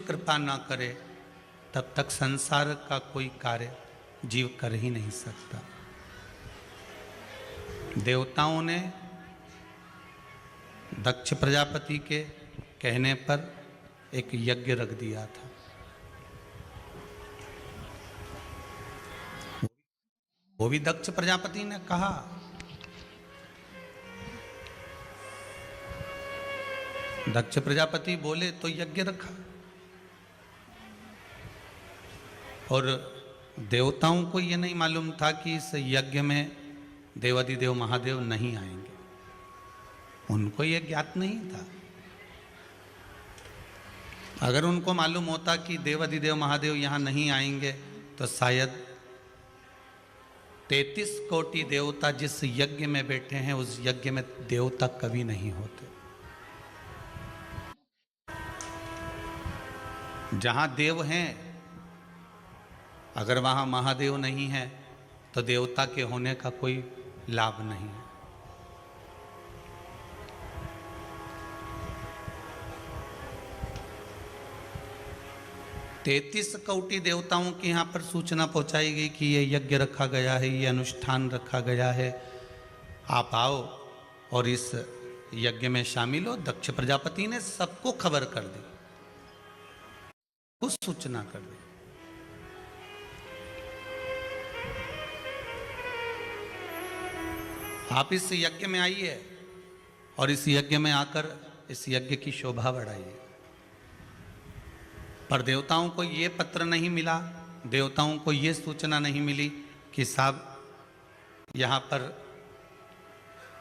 कृपा ना करे तब तक संसार का कोई कार्य जीव कर ही नहीं सकता। देवताओं ने दक्ष प्रजापति के कहने पर एक यज्ञ रख दिया था। वो भी दक्ष प्रजापति ने कहा। दक्ष प्रजापति बोले तो यज्ञ रखा। और देवताओं को ये नहीं मालूम था कि इस यज्ञ में देवाधिदेव महादेव नहीं आएंगे, उनको ये ज्ञात नहीं था। अगर उनको मालूम होता कि देवाधिदेव महादेव यहाँ नहीं आएंगे तो शायद 33 कोटि देवता जिस यज्ञ में बैठे हैं उस यज्ञ में देवता कभी नहीं होते। जहां देव हैं, अगर वहां महादेव नहीं है तो देवता के होने का कोई लाभ नहीं है। तैतीस कोटि देवताओं की यहाँ पर सूचना पहुँचाई गई कि ये यज्ञ रखा गया है, ये अनुष्ठान रखा गया है, आप आओ और इस यज्ञ में शामिल हो। दक्ष प्रजापति ने सबको खबर कर दी, कुछ सूचना कर दी। आप इस यज्ञ में आइए और इस यज्ञ में आकर इस यज्ञ की शोभा बढ़ाइए। पर देवताओं को ये पत्र नहीं मिला, देवताओं को ये सूचना नहीं मिली कि साहब यहाँ पर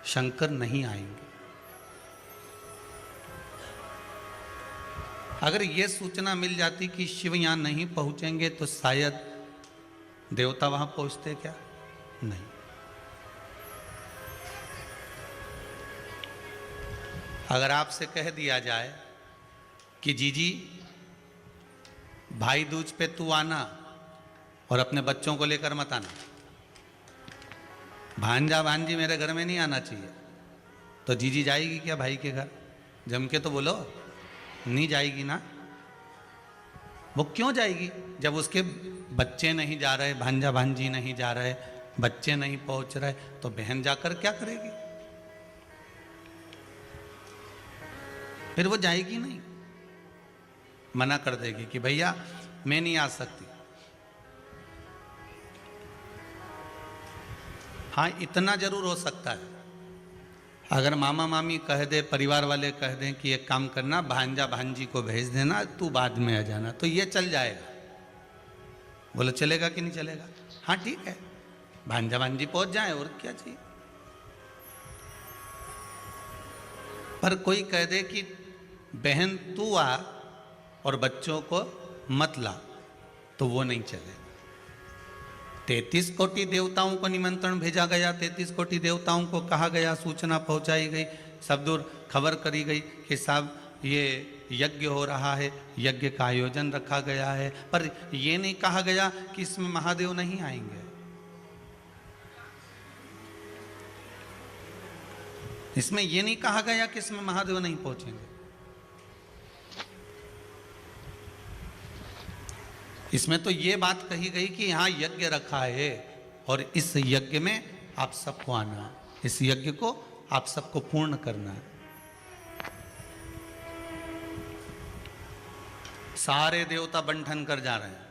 शंकर नहीं आएंगे। अगर ये सूचना मिल जाती कि शिव यहाँ नहीं पहुँचेंगे तो शायद देवता वहाँ पहुँचते क्या? नहीं। अगर आपसे कह दिया जाए कि जीजी भाई दूज पे तू आना और अपने बच्चों को लेकर मत आना, भांजा भांजी मेरे घर में नहीं आना चाहिए, तो जीजी जाएगी क्या भाई के घर? जम के तो बोलो, नहीं जाएगी ना। वो क्यों जाएगी? जब उसके बच्चे नहीं जा रहे, भांजा भांजी नहीं जा रहे, बच्चे नहीं पहुंच रहे, तो बहन जाकर क्या करेगी? फिर वो जाएगी नहीं, मना कर देगी कि भैया मैं नहीं आ सकती। हाँ, इतना जरूर हो सकता है, अगर मामा मामी कह दे, परिवार वाले कह दें कि एक काम करना, भांजा भांजी को भेज देना, तू बाद में आ जाना, तो ये चल जाएगा। बोलो चलेगा कि नहीं चलेगा? हाँ ठीक है, भांजा भांजी पहुंच जाए और क्या चाहिए। पर कोई कह दे कि बहन तू आ और बच्चों को मत ला, तो वो नहीं चलेगा। 33 कोटि देवताओं को निमंत्रण भेजा गया, 33 कोटि देवताओं को कहा गया, सूचना पहुंचाई गई, सब दूर खबर करी गई कि साहब ये यज्ञ हो रहा है, यज्ञ का आयोजन रखा गया है। पर ये नहीं कहा गया कि इसमें महादेव नहीं आएंगे। इसमें ये नहीं कहा गया कि इसमें महादेव नहीं पहुंचेंगे। इसमें तो ये बात कही गई कि यहाँ यज्ञ रखा है और इस यज्ञ में आप सबको आना है, इस यज्ञ को आप सबको पूर्ण करना है। सारे देवता बंठन कर जा रहे हैं।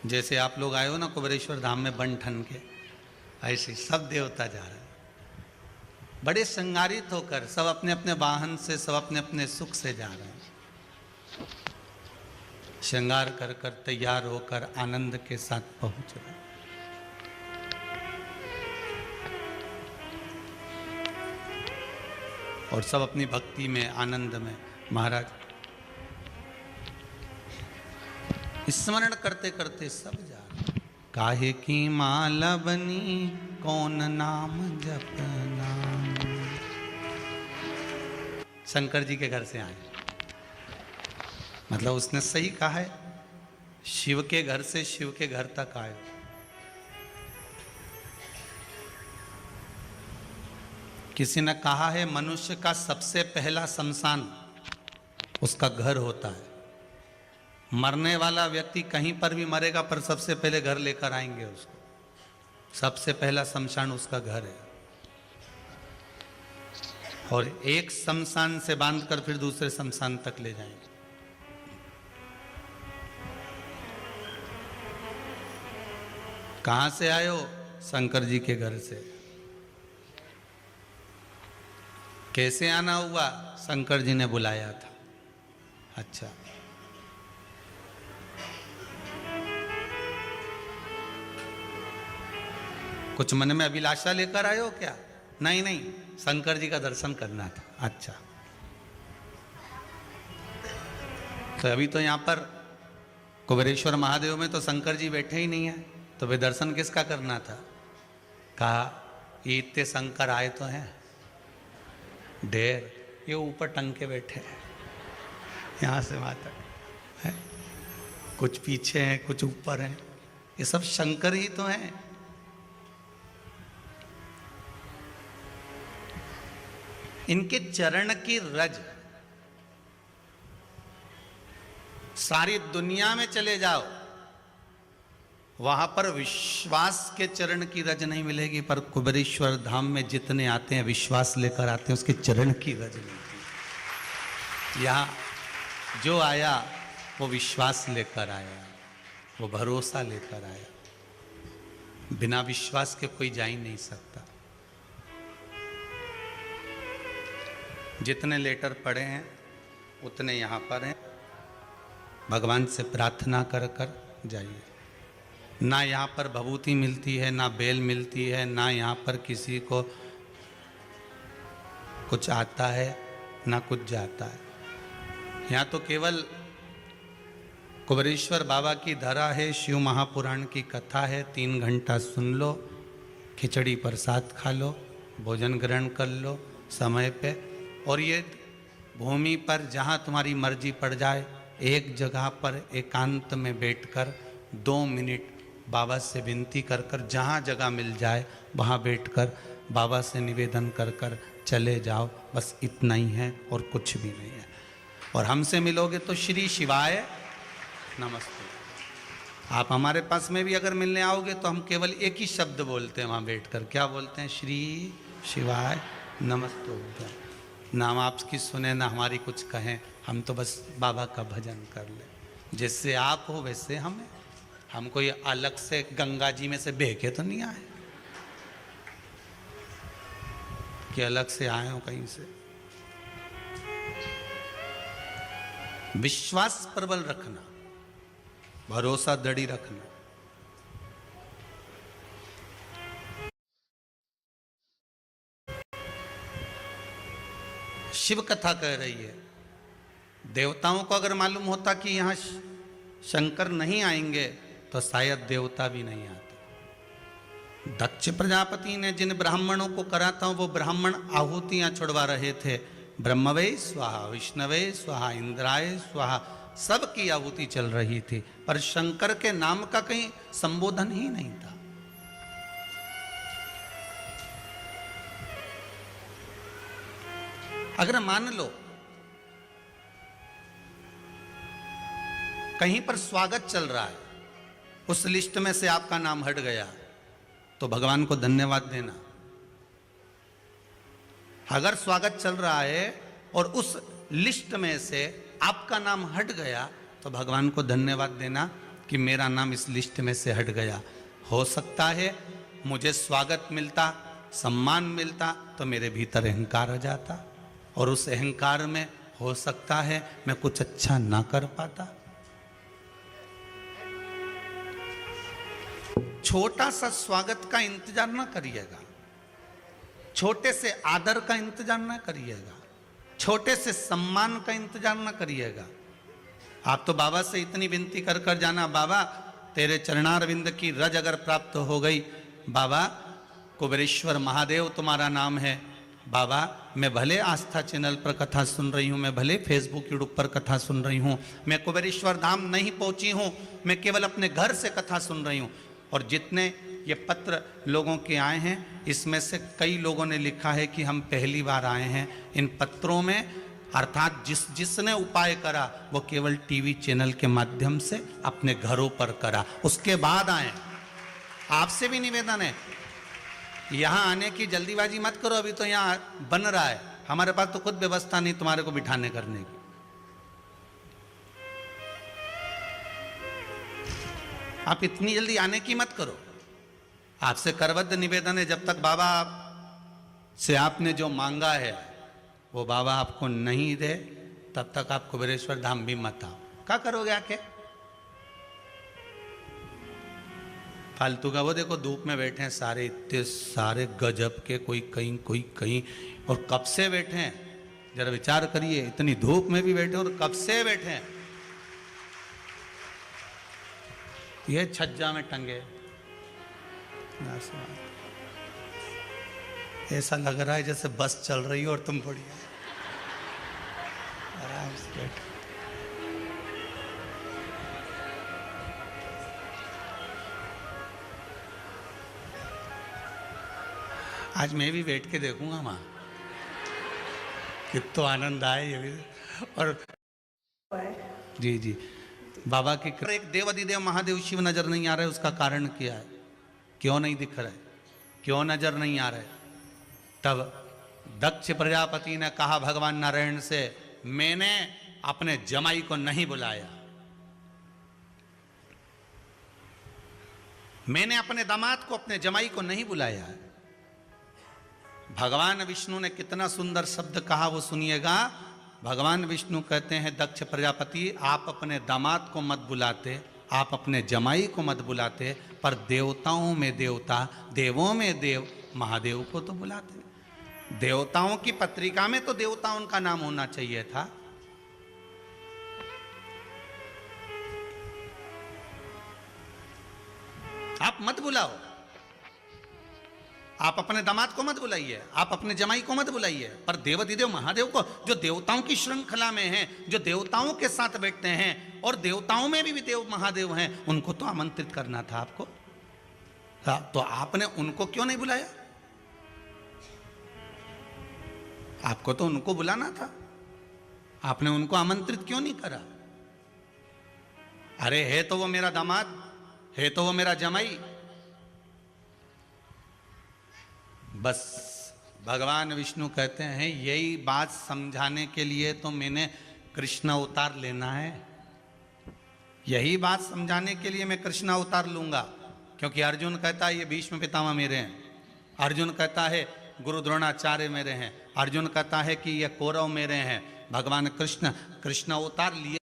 जैसे आप लोग आए हो ना कुबेरेश्वर धाम में बंठन के, ऐसे सब देवता जा रहे हैं, बड़े श्रृंगारित होकर, सब अपने अपने वाहन से, सब अपने अपने सुख से जा रहे हैं। श्रृंगार कर कर तैयार होकर आनंद के साथ पहुंच रहे। और सब अपनी भक्ति में, आनंद में महाराज स्मरण करते करते सब जा रहे। काहे की माला बनी, कौन नाम जपना। शंकर जी के घर से आए, मतलब उसने सही कहा है, शिव के घर से शिव के घर तक आए। किसी ने कहा है मनुष्य का सबसे पहला शमशान उसका घर होता है। मरने वाला व्यक्ति कहीं पर भी मरेगा, पर सबसे पहले घर लेकर आएंगे उसको। सबसे पहला शमशान उसका घर है, और एक शमशान से बांधकर फिर दूसरे शमशान तक ले जाएंगे। कहां से आए हो? शंकर जी के घर से। कैसे आना हुआ? शंकर जी ने बुलाया था। अच्छा, कुछ मन में अभिलाषा लेकर आए हो क्या? नहीं नहीं, शंकर जी का दर्शन करना था। अच्छा, तो अभी तो यहां पर कुबेरेश्वर महादेव में तो शंकर जी बैठे ही नहीं है, तो वे दर्शन किसका करना था? कहा ये इतने शंकर आए तो हैं ढेर, ये ऊपर टंग के बैठे हैं, यहां से वहां तक है, कुछ पीछे हैं, कुछ ऊपर हैं, ये सब शंकर ही तो हैं। इनके चरण की रज सारी दुनिया में चले जाओ, वहां पर विश्वास के चरण की रज नहीं मिलेगी, पर कुबेरेश्वर धाम में जितने आते हैं विश्वास लेकर आते हैं, उसके चरण की रज मिलती। यहां जो आया वो विश्वास लेकर आया, वो भरोसा लेकर आया। बिना विश्वास के कोई जा ही नहीं सकता। जितने लेटर पढ़े हैं उतने यहाँ पर हैं, भगवान से प्रार्थना कर कर जाइए। ना यहाँ पर भभूति मिलती है, ना बेल मिलती है, ना यहाँ पर किसी को कुछ आता है, ना कुछ जाता है। यहाँ तो केवल कुबेरेश्वर बाबा की धरा है, शिव महापुराण की कथा है, 3 घंटा सुन लो, खिचड़ी प्रसाद खा लो, भोजन ग्रहण कर लो समय पे। और ये भूमि पर जहाँ तुम्हारी मर्जी पड़ जाए, एक जगह पर एकांत में बैठकर 2 मिनट बाबा से विनती कर कर, जहाँ जगह मिल जाए वहाँ बैठकर बाबा से निवेदन कर कर चले जाओ। बस इतना ही है और कुछ भी नहीं है। और हमसे मिलोगे तो श्री शिवाय नमस्ते। आप हमारे पास में भी अगर मिलने आओगे तो हम केवल एक ही शब्द बोलते हैं वहाँ बैठकर। क्या बोलते हैं? श्री शिवाय नमस्ते। ना हम आपकी सुने ना हमारी कुछ कहें, हम तो बस बाबा का भजन कर ले। जैसे आप हो वैसे हम हैं। हम कोई अलग से गंगा जी में से बह के तो नहीं आए कि अलग से आए हो कहीं से। विश्वास प्रबल रखना, भरोसा दृढ़ रखना। शिव कथा कह रही है। देवताओं को अगर मालूम होता कि यहाँ शंकर नहीं आएंगे तो शायद देवता भी नहीं आते। दक्ष प्रजापति ने जिन ब्राह्मणों को करा था वो ब्राह्मण आहुतियां छुड़वा रहे थे। ब्रह्मवे स्वाहा, विष्णवे स्वाहा, इंद्राय स्वाहा, सबकी आहुति चल रही थी, पर शंकर के नाम का कहीं संबोधन ही नहीं था। अगर मान लो कहीं पर स्वागत चल रहा है, उस लिस्ट में से आपका नाम हट गया तो भगवान को धन्यवाद देना। अगर स्वागत चल रहा है और उस लिस्ट में से आपका नाम हट गया तो भगवान को धन्यवाद देना कि मेरा नाम इस लिस्ट में से हट गया। हो सकता है मुझे स्वागत मिलता, सम्मान मिलता तो मेरे भीतर अहंकार आ जाता, और उस अहंकार में हो सकता है मैं कुछ अच्छा ना कर पाता। छोटा सा स्वागत का इंतजार ना करिएगा, छोटे से आदर का इंतजार ना करिएगा, छोटे से सम्मान का इंतजार ना करिएगा। आप तो बाबा से इतनी विनती कर कर जाना, बाबा तेरे चरणारविंद की रज अगर प्राप्त हो गई, बाबा कुबेरेश्वर महादेव तुम्हारा नाम है, बाबा मैं भले आस्था चैनल पर कथा सुन रही हूँ, मैं भले फेसबुक यूट्यूब पर कथा सुन रही हूँ, मैं कुबेरेश्वर धाम नहीं पहुँची हूँ, मैं केवल अपने घर से कथा सुन रही हूँ। और जितने ये पत्र लोगों के आए हैं, इसमें से कई लोगों ने लिखा है कि हम पहली बार आए हैं। इन पत्रों में अर्थात जिसने उपाय करा वो केवल टीवी चैनल के माध्यम से अपने घरों पर करा, उसके बाद आए। आपसे भी निवेदन है, यहां आने की जल्दीबाजी मत करो, अभी तो यहां बन रहा है, हमारे पास तो खुद व्यवस्था नहीं तुम्हारे को बिठाने करने की। आप इतनी जल्दी आने की मत करो। आपसे करबद्ध निवेदन है, जब तक बाबा से आपने जो मांगा है वो बाबा आपको नहीं दे, तब तक आप कुबेरेश्वर धाम भी मत आओ। क्या करोगे आके? फालतू का। वो देखो धूप में बैठे हैं सारे, इतने सारे गजब के, कोई कहीं कोई कहीं, और कब से बैठे हैं? जरा विचार करिए, इतनी धूप में भी बैठे और कब से बैठे हैं। ये छज्जा में टंगे, ऐसा लग रहा है जैसे बस चल रही हो और तुम बढ़िया आराम से बैठो। आज मैं भी बैठ के देखूंगा वहां, कितना आनंद आए ये भी। और जी जी, बाबा की एक देवाधिदेव महादेव शिव नजर नहीं आ रहे, उसका कारण क्या है? क्यों नहीं दिख रहा है? क्यों नजर नहीं आ रहा है? तब दक्ष प्रजापति ने कहा भगवान नारायण से, मैंने अपने जमाई को नहीं बुलाया, मैंने अपने दामाद को, अपने जमाई को नहीं बुलाया। भगवान विष्णु ने कितना सुंदर शब्द कहा, वो सुनिएगा। भगवान विष्णु कहते हैं, दक्ष प्रजापति आप अपने दामाद को मत बुलाते, आप अपने जमाई को मत बुलाते, पर देवताओं में देवता, देवों में देव महादेव को तो बुलाते। देवताओं की पत्रिका में तो देवताओं का नाम होना चाहिए था। आप मत बुलाओ, आप अपने दामाद को मत बुलाइए, आप अपने जमाई को मत बुलाइए, पर देवाधिदेव महादेव को, जो देवताओं की श्रृंखला में हैं, जो देवताओं के साथ बैठते हैं और देवताओं में भी देव महादेव हैं, उनको तो आमंत्रित करना था आपको। तो आपने उनको क्यों नहीं बुलाया? आपको तो उनको बुलाना था, आपने उनको आमंत्रित क्यों नहीं करा? अरे है तो वो मेरा दामाद, है तो वो मेरा जमाई। बस भगवान विष्णु कहते हैं, यही बात समझाने के लिए तो मैंने कृष्ण अवतार लेना है, यही बात समझाने के लिए मैं कृष्ण अवतार लूंगा। क्योंकि अर्जुन कहता है ये भीष्म पितामह मेरे हैं, अर्जुन कहता है गुरु द्रोणाचार्य मेरे हैं, अर्जुन कहता है कि ये कौरव मेरे हैं। भगवान कृष्ण अवतार लिए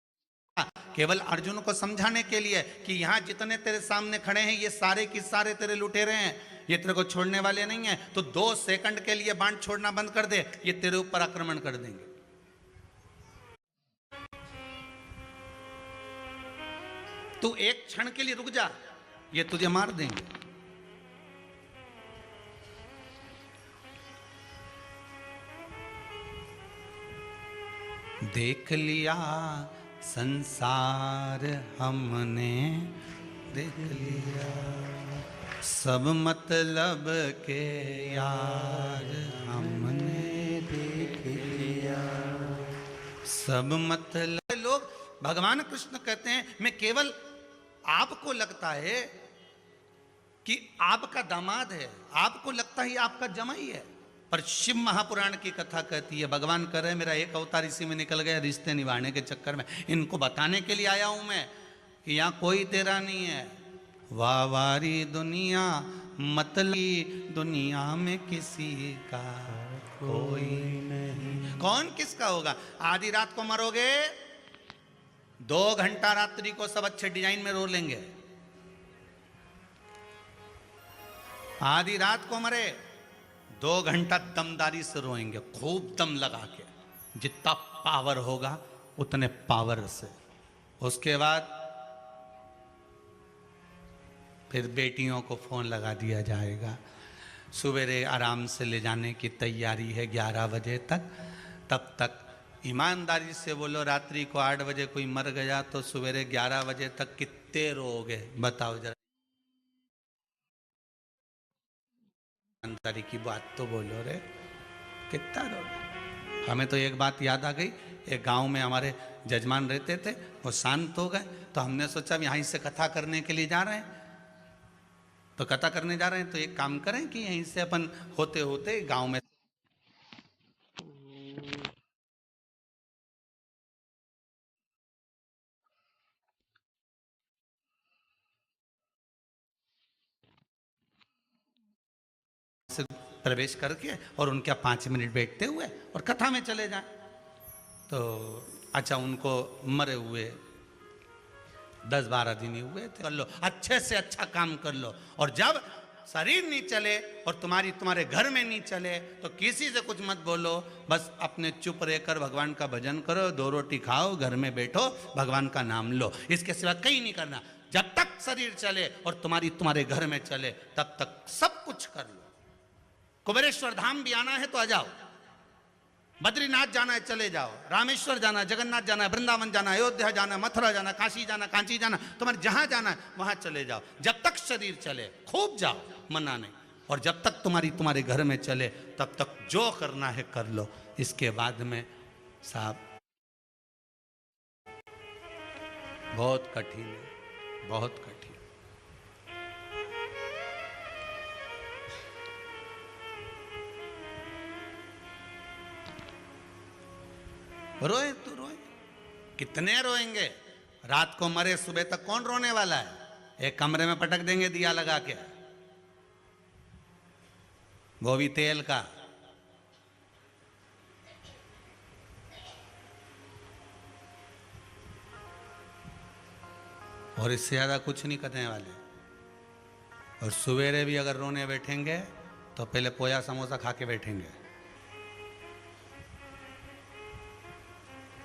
केवल अर्जुन को समझाने के लिए कि यहाँ जितने तेरे सामने खड़े हैं ये सारे के सारे तेरे लुटेरे हैं, ये तेरे को छोड़ने वाले नहीं हैं। तो 2 सेकंड के लिए बाण छोड़ना बंद कर दे, ये तेरे ऊपर आक्रमण कर देंगे। तू एक क्षण के लिए रुक जा, ये तुझे मार देंगे। देख लिया संसार हमने, देख लिया सब मतलब के यार हमने, देख लिया सब मतलब। लोग भगवान कृष्ण कहते हैं, मैं केवल, आपको लगता है कि आपका दामाद है, आपको लगता है आपका जमाई है, पर शिव महापुराण की कथा कहती है, भगवान कह रहे मेरा एक अवतार इसी में निकल गया रिश्ते निभाने के चक्कर में। इनको बताने के लिए आया हूं मैं कि यहां कोई तेरा नहीं है। वावारी दुनिया मतली दुनिया में किसी का कोई नहीं। कौन किसका होगा? आधी रात को मरोगे, 2 घंटा रात्रि को सब अच्छे डिजाइन में रो लेंगे। आधी रात को मरे, 2 घंटा दमदारी से रोएंगे, खूब दम लगा के, जितना पावर होगा उतने पावर से। उसके बाद फिर बेटियों को फोन लगा दिया जाएगा, सवेरे आराम से ले जाने की तैयारी है 11 बजे तक। तब तक ईमानदारी से बोलो, रात्रि को 8 बजे कोई मर गया तो सवेरे 11 बजे तक कितने रोओगे? बताओ जरा, ईमानदारी की बात तो बोलो रे, कितना रोगे? हमें तो एक बात याद आ गई, एक गांव में हमारे जजमान रहते थे, वो शांत हो गए, तो हमने सोचा यहीं से कथा करने के लिए जा रहे हैं, तो कथा करने जा रहे हैं तो एक काम करें कि यहीं से अपन होते होते गांव में से प्रवेश करके और उनके 5 मिनट बैठते हुए और कथा में चले जाएं। तो अच्छा, उनको मरे हुए 10-12 दिन ही हुए थे। कर लो, अच्छे से अच्छा काम कर लो, और जब शरीर नहीं चले और तुम्हारे घर में नहीं चले तो किसी से कुछ मत बोलो, बस अपने चुप रहकर भगवान का भजन करो, 2 रोटी खाओ, घर में बैठो, भगवान का नाम लो, इसके सिवा कहीं नहीं करना। जब तक शरीर चले और तुम्हारे घर में चले तब तक सब कुछ कर लो। कुबेरेश्वर धाम भी आना है तो आ जाओ, बद्रीनाथ जाना है चले जाओ, रामेश्वर जाना है, जगन्नाथ जाना है, वृंदावन जाना है, अयोध्या जाना है, मथुरा जाना, काशी जाना, कांची जाना, तुम्हारे जहां जाना है वहां चले जाओ। जब तक शरीर चले खूब जाओ, मना नहीं, और जब तक तुम्हारे घर में चले तब तक जो करना है कर लो। इसके बाद में साहब बहुत कठिन है, बहुत कठिन। रोए तो रोए, कितने रोएंगे? रात को मरे, सुबह तक कौन रोने वाला है? एक कमरे में पटक देंगे दिया लगा के, वो भी तेल का। और इससे ज्यादा कुछ नहीं करने वाले। और सवेरे भी अगर रोने बैठेंगे तो पहले पोया समोसा खा के बैठेंगे।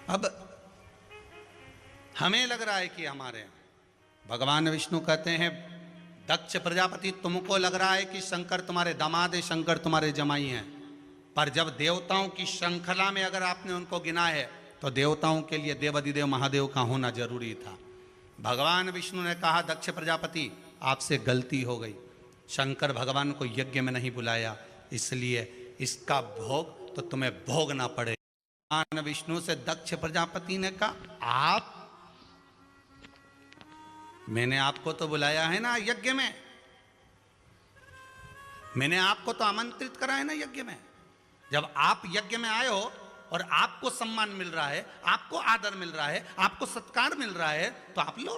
अब हमें लग रहा है कि हमारे भगवान विष्णु कहते हैं, दक्ष प्रजापति तुमको लग रहा है कि शंकर तुम्हारे दामाद है, शंकर तुम्हारे जमाई हैं, पर जब देवताओं की श्रृंखला में अगर आपने उनको गिना है तो देवताओं के लिए देवाधिदेव महादेव का होना जरूरी था। भगवान विष्णु ने कहा, दक्ष प्रजापति आपसे गलती हो गई, शंकर भगवान को यज्ञ में नहीं बुलाया, इसलिए इसका भोग तो तुम्हें भोगना पड़ेगा। भगवान विष्णु से दक्ष प्रजापति ने कहा, आप, मैंने आपको तो बुलाया है ना यज्ञ में, मैंने आपको तो आमंत्रित करा है ना यज्ञ में। जब आप यज्ञ में आए हो और आपको सम्मान मिल रहा है, आपको आदर मिल रहा है, आपको सत्कार मिल रहा है, तो आप लो।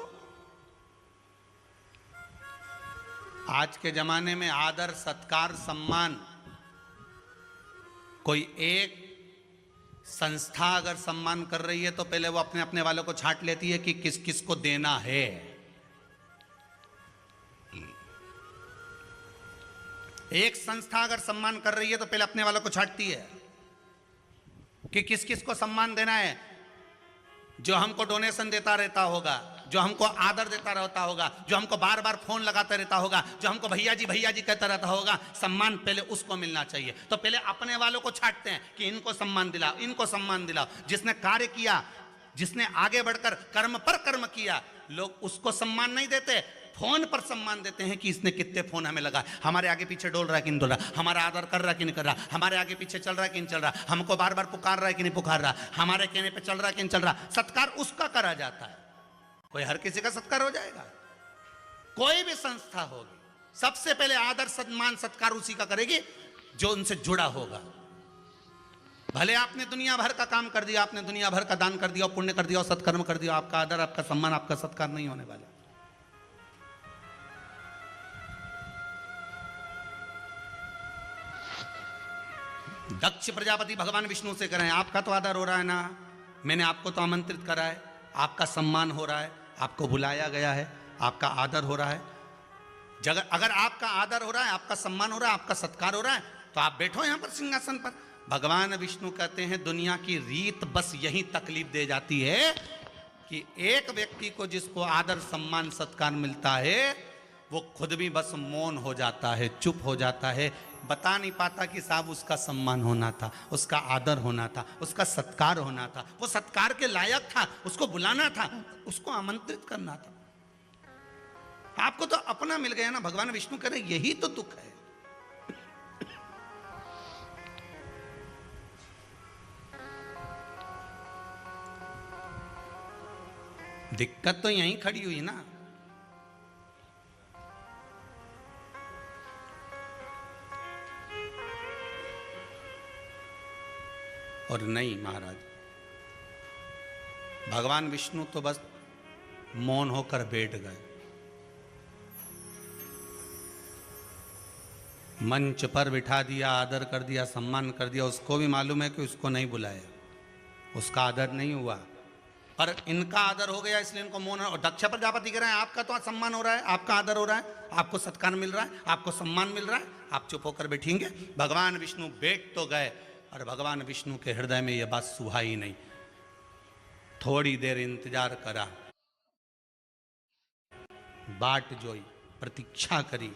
आज के जमाने में आदर, सत्कार, सम्मान, कोई एक संस्था अगर सम्मान कर रही है तो पहले वो अपने अपने वालों को छांट लेती है कि किस किस को देना है। एक संस्था अगर सम्मान कर रही है तो पहले अपने वालों को छांटती है कि किस किस को सम्मान देना है। जो हमको डोनेशन देता रहता होगा, जो हमको आदर देता रहता होगा, जो हमको बार बार फोन लगाता रहता होगा, जो हमको भैया जी कहता रहता होगा, सम्मान पहले उसको मिलना चाहिए। तो पहले अपने वालों को छांटते हैं कि इनको सम्मान दिलाओ, इनको सम्मान दिलाओ। जिसने कार्य किया, जिसने आगे बढ़कर कर्म पर कर्म किया, लोग उसको सम्मान नहीं देते, फोन पर सम्मान देते हैं कि इसने कितने फोन हमें लगा, हमारे आगे पीछे डोल रहा है कि नहीं डोल रहा, हमारा आदर कर रहा है कि नहीं कर रहा, हमारे आगे पीछे चल रहा है कि नहीं चल रहा, हमको बार बार पुकार रहा है कि नहीं पुकार रहा, हमारे कहने पे चल रहा है कि नहीं चल रहा। सत्कार उसका करा जाता है। कोई हर किसी का सत्कार हो जाएगा? कोई भी संस्था होगी, सबसे पहले आदर, सम्मान, सत्कार उसी का करेगी जो उनसे जुड़ा होगा। भले आपने दुनिया भर का काम कर दिया, आपने दुनिया भर का दान कर दिया, पुण्य कर दिया, सत्कर्म कर दिया, आपका आदर, आपका सम्मान, आपका सत्कार नहीं होने वाला। दक्ष प्रजापति भगवान विष्णु से करें, आपका तो आदर हो रहा है ना, मैंने आपको तो आमंत्रित करा है, आपका सम्मान हो रहा है, आपको बुलाया गया है, आपका आदर हो रहा है। अगर आपका आदर हो रहा है, आपका सम्मान हो रहा है, आपका सत्कार हो रहा है, तो आप बैठो यहां पर सिंहासन पर। भगवान विष्णु कहते हैं, दुनिया की रीत बस यही तकलीफ दे जाती है कि एक व्यक्ति को जिसको आदर, सम्मान, सत्कार मिलता है, वो खुद भी बस मौन हो जाता है, चुप हो जाता है, बता नहीं पाता कि साहब उसका सम्मान होना था, उसका आदर होना था, उसका सत्कार होना था, वो सत्कार के लायक था, उसको बुलाना था, उसको आमंत्रित करना था। आपको तो अपना मिल गया ना। भगवान विष्णु कह रहे यही तो दुख है। दिक्कत तो यहीं खड़ी हुई ना। और नहीं महाराज, भगवान विष्णु तो बस मौन होकर बैठ गए। मंच पर बिठा दिया, आदर कर दिया, सम्मान कर दिया। उसको भी मालूम है कि उसको नहीं बुलाया, उसका आदर नहीं हुआ, पर इनका आदर हो गया, इसलिए इनको मौन। और दक्ष प्रजापति कह रहे हैं आपका तो सम्मान हो रहा है, आपका आदर हो रहा है, आपको सत्कार मिल रहा है, आपको सम्मान मिल रहा है, आप चुप होकर बैठेंगे। भगवान विष्णु बैठ तो गए, और भगवान विष्णु के हृदय में यह बात सुहा ही नहीं। थोड़ी देर इंतजार करा, बाट जोई, प्रतीक्षा करी।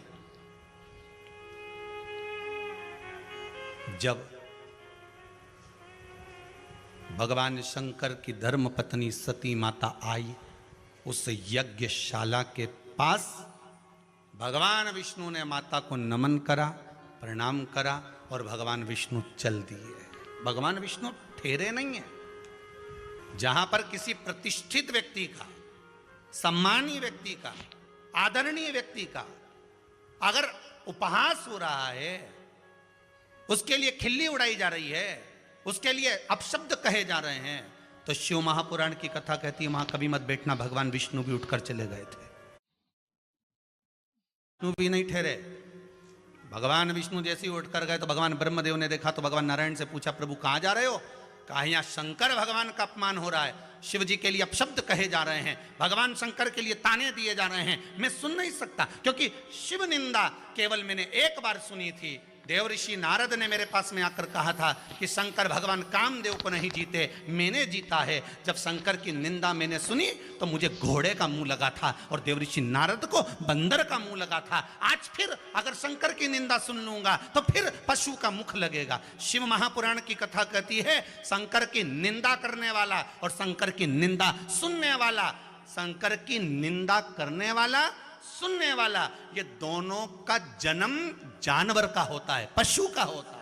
जब भगवान शंकर की धर्म पत्नी सती माता आई उस यज्ञशाला के पास, भगवान विष्णु ने माता को नमन करा, प्रणाम करा, और भगवान विष्णु चल दिए। भगवान विष्णु ठहरे नहीं है। जहां पर किसी प्रतिष्ठित व्यक्ति का, सम्मानीय व्यक्ति का, आदरणीय व्यक्ति का अगर उपहास हो रहा है, उसके लिए खिल्ली उड़ाई जा रही है, उसके लिए अपशब्द कहे जा रहे हैं, तो शिव महापुराण की कथा कहती है वहां कभी मत बैठना। भगवान विष्णु भी उठकर चले गए थे, विष्णु भी नहीं ठहरे। भगवान विष्णु जैसे ही उठकर गए तो भगवान ब्रह्मदेव ने देखा, तो भगवान नारायण से पूछा प्रभु कहां जा रहे हो? कहा यहां शंकर भगवान का अपमान हो रहा है, शिव जी के लिए अपशब्द कहे जा रहे हैं, भगवान शंकर के लिए ताने दिए जा रहे हैं, मैं सुन नहीं सकता। क्योंकि शिव निंदा केवल मैंने एक बार सुनी थी। देव ऋषि नारद ने मेरे पास में आकर कहा था कि शंकर भगवान कामदेव को नहीं जीते, मैंने जीता है। जब शंकर की निंदा मैंने सुनी तो मुझे घोड़े का मुंह लगा था, और देव ऋषि नारद को बंदर का मुंह लगा था। आज फिर अगर शंकर की निंदा सुन लूंगा तो फिर पशु का मुख लगेगा। शिव महापुराण की कथा कहती है शंकर की निंदा करने वाला और शंकर की निंदा सुनने वाला, शंकर की निंदा करने वाला, सुनने वाला, ये दोनों का जन्म जानवर का होता है, पशु का होता है।